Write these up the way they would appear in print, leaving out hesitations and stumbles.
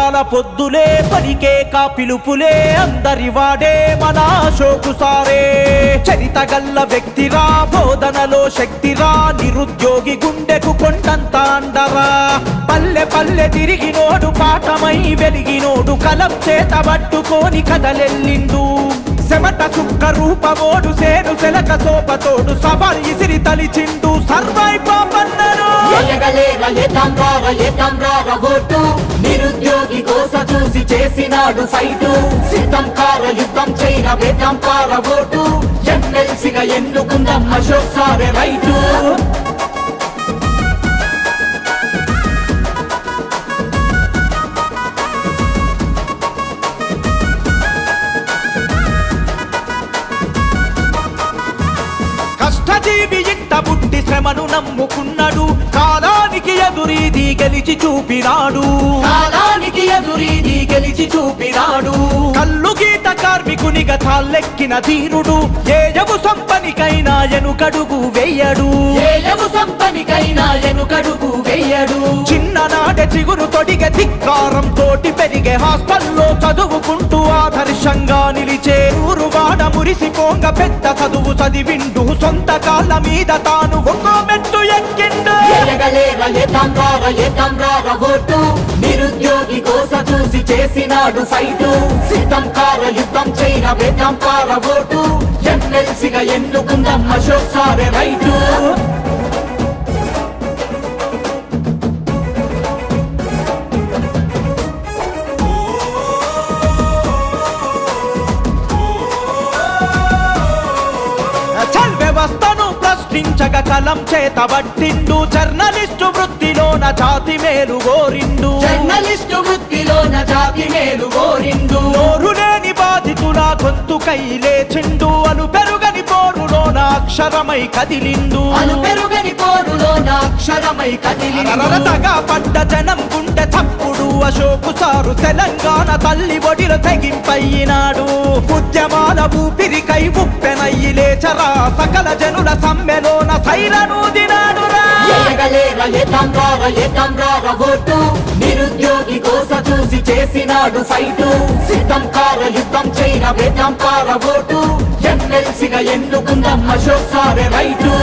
కష్టాల పొద్దులే పలికే పిలుపులే అందరి వాడే మన అశోకు సారే. చరితగల్ల వ్యక్తిరా, బోధనలో శక్తిరా, నిరుద్యోగి గుండెకు కొండంత అండరా. పల్లె పల్లె తిరిగినోడు, పాఠమై వెలిగినోడు, కలం చేత పట్టుకోని కదలెల్లిండు. చెమట చుక్క రూపమోడు, సేను సెలక సోపతోడు, సవాల్ ఇసిరి తలిచిండు సర్వై పాపన్నరు. నిరుద్యోగి కోస చూసి చేసినాడు ఫైటు. సిద్ధం కార యుద్ధం చైన వేదం కార ఓటు. ఎమ్మెల్సీగా ఎన్నుకుందాం అశోక్ సారే రైటు. కష్టజీవి ఇంట పుట్టి శ్రమను నమ్ముకున్నాడు, కాలానికి ఎదురీది గెలిచి చూపినాడు. కాలానికి ఎదురీది గెలిచి చూపినాడు. కల్లు గీత కార్మికునిగా తాళ్ళెక్కిన ధీరుడు, ఏయవు సంపనికైనా ఎనుకడుగు వెయ్యడు. ఏయవు సంపనికైనా ఎనుకడుగు వెయ్యడు. చిన్ననాటి చిగురు తొడిగే ధిక్కారం తోటి పెరిగే, హాస్టల్లో చదువుకుంటూ ఆదర్శంగా నిలిచే. ఊరువాడ మురిసిపోంగ పెద్ద చదువు చదివిండు, సొంత కాళ్ళ మీద తాను ఒక్కో మెట్టు ఎక్కిండు. నిరుద్యోగి కోస చూసి చేసినాడు ఫైటు. సిద్ధం కార యుద్ధం చైన వేదం కార ఓటు. ఎమ్మెల్సీగా ఎన్నుకుందాం అశోక్ సారే రైటు. వ్యవస్థను ప్రశ్నించగ కలం చేత పట్టిండు, జర్నలిస్టు వృత్తిలోన జాతి మేలు గోరిండు. జర్నలిస్టు వృత్తిలోన జాతి మేలు గోరిండు. నోరు లేని బాధితుల గొంతుకై లేచిండు, అను పెరుగని పోరులోన అక్షరమై కదిలిండు. అను పెరుగని పోరులోన అక్షరమై కదిలిండు. తగా పడ్డ జనం గుండె తప్పుడు అశోకు సారు తెలంగాణ తల్లి ఒడిలో తెగింపయ్యినాడు. ఉద్యమాల ఊపిరికై ఉప్పెనయ్యి లేచరా, సకల జనుల సమ్మెలోన సైరనూదినాడురా. నిరుద్యోగి కోస చూసి చేసినాడు ఫైటు. సిద్ధం కార యుద్ధం చైన వేదం కార ఓటు. ఎమ్మెల్సీగా ఎన్నుకుందాం అశోక్ సారే రైటు.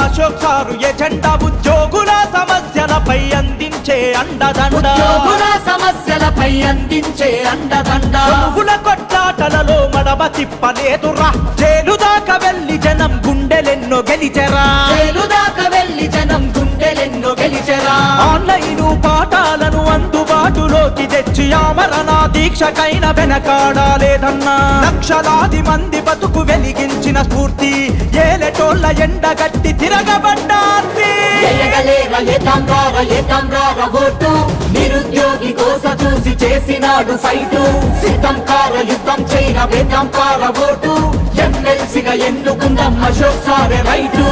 అశోక్ సారు ఎజెండా, ఉద్యోగుల సమస్యలపై అందించే అండదండ. ఉద్యోగుల సమస్యలపై అందించే అండదండ. పువ్వుల కొట్లాటలలో మడమ తిప్పలేదురా, జైలు దాకా వెళ్ళి జనం గుండెలెన్నో గెలిచెరా. జైలు దాకా వెళ్ళి జనం గుండెలెన్నో గెలిచెరా. ఆన్లైను పాఠాలను అందుబాటులోకి తెచ్చి ఆమరణ దీక్షకైన వెనకాడాలేదన్నా. లక్షలాది మంది బతుకు వెలిగించిన స్ఫూర్తి, ఏలటోళ్ళ ఎండగట్టి తిరగబడ్డార్తి. నిరుద్యోగి కోస చూసి చేసినాడు ఫైటు. సిద్ధం కార యుద్ధం చైన వేదం కార ఓటు. ఎమ్మెల్సీగా ఎన్నుకుందాం అశోక్ సారే రైటు.